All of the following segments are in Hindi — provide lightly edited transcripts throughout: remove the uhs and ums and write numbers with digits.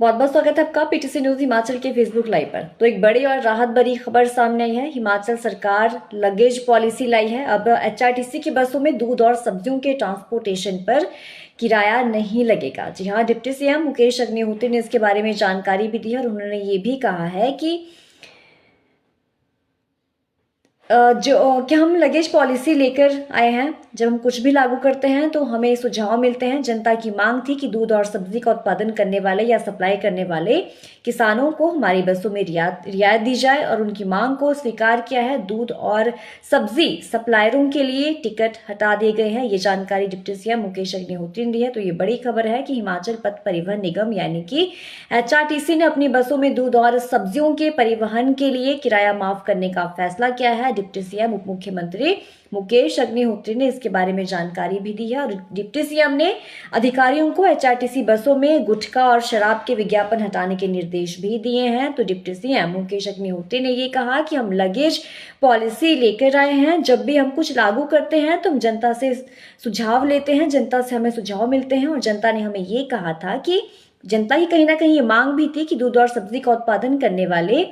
बहुत बहुत स्वागत है आपका पीटीसी न्यूज हिमाचल के फेसबुक लाइव पर। तो एक बड़ी और राहत भरी खबर सामने आई है। हिमाचल सरकार लगेज पॉलिसी लाई है। अब एचआरटीसी की बसों में दूध और सब्जियों के ट्रांसपोर्टेशन पर किराया नहीं लगेगा। जी हाँ, डिप्टी सीएम मुकेश अग्निहोत्री ने इसके बारे में जानकारी भी दी है और उन्होंने ये भी कहा है कि हम लगेज पॉलिसी लेकर आए हैं। जब हम कुछ भी लागू करते हैं तो हमें सुझाव मिलते हैं। जनता की मांग थी कि दूध और सब्जी का उत्पादन करने वाले या सप्लाई करने वाले किसानों को हमारी बसों में रियायत दी जाए और उनकी मांग को स्वीकार किया है। दूध और सब्जी सप्लायरों के लिए टिकट हटा दिए गए हैं। ये जानकारी डिप्टी सीएम मुकेश अग्निहोत्री ने दी है। तो ये बड़ी खबर है कि हिमाचल पथ परिवहन निगम यानी कि एचआरटीसी ने अपनी बसों में दूध और सब्जियों के परिवहन के लिए किराया माफ करने का फैसला किया है। डिप्टी सीएम उप मुख्यमंत्री मुकेश अग्निहोत्री ने इसके बारे में जानकारी भी दी है और डिप्टी सीएम ने अधिकारियों को एचआरटीसी बसों में गुटखा और शराब के विज्ञापन हटाने के निर्देश भी दिए हैं। तो डिप्टी सीएम मुकेश अग्निहोत्री ने ये कहा कि हम लगेज पॉलिसी लेकर आए हैं। जब भी हम कुछ लागू करते हैं तो हम जनता से सुझाव लेते हैं, जनता से हमें सुझाव मिलते हैं और जनता ने हमें ये कहा था कि जनता की कहीं ना कहीं ये मांग भी थी कि दूध और सब्जी का उत्पादन करने वाले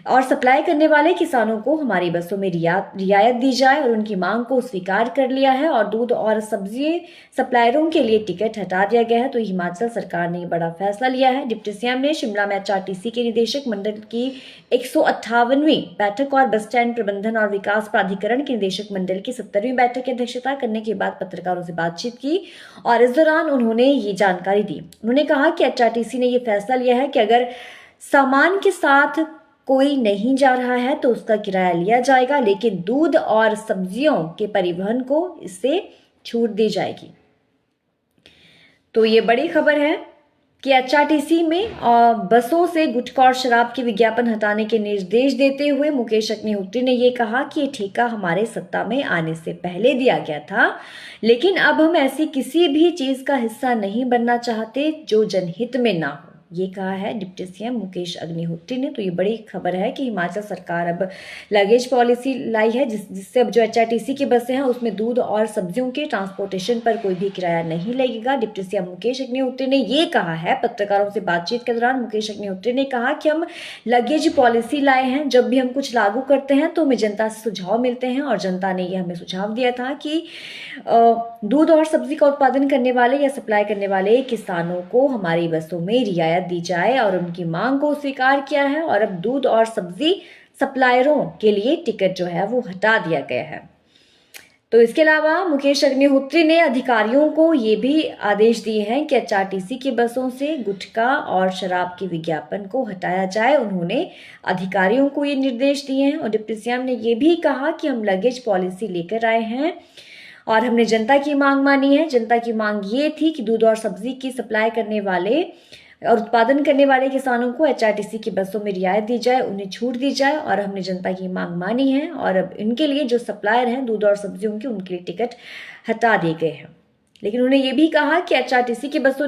और सप्लाई करने वाले किसानों को हमारी बसों में रियायत दी जाए और उनकी मांग को स्वीकार कर लिया है और दूध और सब्जी सप्लायरों के लिए टिकट हटा दिया गया है। तो हिमाचल सरकार ने बड़ा फैसला लिया है। डिप्टी सीएम ने शिमला में एचआरटीसी के निदेशक मंडल की 158वीं बैठक और बस स्टैंड प्रबंधन और विकास प्राधिकरण के निदेशक मंडल की 70वीं बैठक की अध्यक्षता करने के बाद पत्रकारों से बातचीत की और इस दौरान उन्होंने ये जानकारी दी। उन्होंने कहा कि एचआरटीसी ने यह फैसला लिया है कि अगर सामान के साथ कोई नहीं जा रहा है तो उसका किराया लिया जाएगा, लेकिन दूध और सब्जियों के परिवहन को इससे छूट दी जाएगी। तो ये बड़ी खबर है कि एचआरटीसी में बसों से गुटखा और शराब के विज्ञापन हटाने के निर्देश देते हुए मुकेश अग्निहोत्री ने ये कहा कि ये ठेका हमारे सत्ता में आने से पहले दिया गया था, लेकिन अब हम ऐसी किसी भी चीज का हिस्सा नहीं बनना चाहते जो जनहित में ना हो। ये कहा है डिप्टी सीएम मुकेश अग्निहोत्री ने। तो ये बड़ी खबर है कि हिमाचल सरकार अब लगेज पॉलिसी लाई है जिससे अब जो एचआरटीसी की बसें हैं उसमें दूध और सब्जियों के ट्रांसपोर्टेशन पर कोई भी किराया नहीं लगेगा। डिप्टी सीएम मुकेश अग्निहोत्री ने ये कहा है। पत्रकारों से बातचीत के दौरान मुकेश अग्निहोत्री ने कहा कि हम लगेज पॉलिसी लाए हैं। जब भी हम कुछ लागू करते हैं तो हमें जनता से सुझाव मिलते हैं और जनता ने ये हमें सुझाव दिया था कि दूध और सब्जी का उत्पादन करने वाले या सप्लाई करने वाले किसानों को हमारी बसों में रियायत दी जाए और उनकी मांग को स्वीकार किया है और अब दूध और सब्जी सप्लायरों के लिए टिकट जो है वो हटा दिया गया है। तो इसके अलावा मुकेश अग्निहोत्री ने अधिकारियों को ये भी आदेश दिए हैं कि एचआरटीसी की बसों से गुटखा और शराब के विज्ञापन को हटाया जाए। उन्होंने अधिकारियों को ये निर्देश दिए हैं और डिप्टी सीएम ने ये भी कहा कि हम लगेज पॉलिसी लेकर आए हैं और हमने जनता की मांग मानी है। जनता की मांग ये थी कि दूध और सब्जी की सप्लाई करने वाले और उत्पादन करने वाले किसानों को एचआरटीसी की बसों में रियायत दी जाए, उन्हें छूट दी जाए और हमने जनता की मांग मानी है और अब इनके लिए जो सप्लायर हैं दूध और सब्जियों के, उनके लिए टिकट हटा दिए गए हैं। लेकिन उन्होंने ये भी कहा कि एचआरटीसी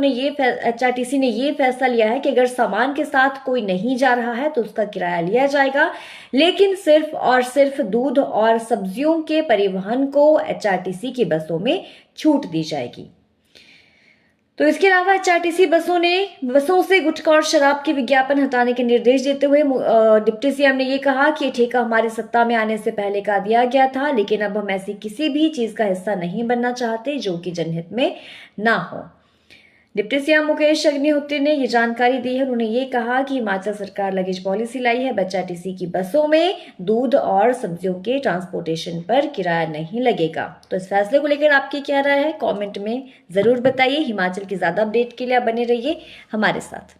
ने ये फैसला लिया है कि अगर सामान के साथ कोई नहीं जा रहा है तो उसका किराया लिया जाएगा, लेकिन सिर्फ और सिर्फ दूध और सब्जियों के परिवहन को एचआरटीसी की बसों में छूट दी जाएगी। तो इसके अलावा एचआरटीसी बसों से गुटखा और शराब के विज्ञापन हटाने के निर्देश देते हुए डिप्टी सीएम ने ये कहा कि ठेका हमारी सत्ता में आने से पहले का दिया गया था, लेकिन अब हम ऐसी किसी भी चीज का हिस्सा नहीं बनना चाहते जो कि जनहित में ना हो। डिप्टी सीएम मुकेश अग्निहोत्री ने ये जानकारी दी है। उन्होंने ये कहा कि हिमाचल सरकार लगेज पॉलिसी लाई है। एचआरटीसी की बसों में दूध और सब्जियों के ट्रांसपोर्टेशन पर किराया नहीं लगेगा। तो इस फैसले को लेकर आपकी क्या राय है, कमेंट में जरूर बताइए। हिमाचल की ज्यादा अपडेट के लिए आप बने रहिए हमारे साथ।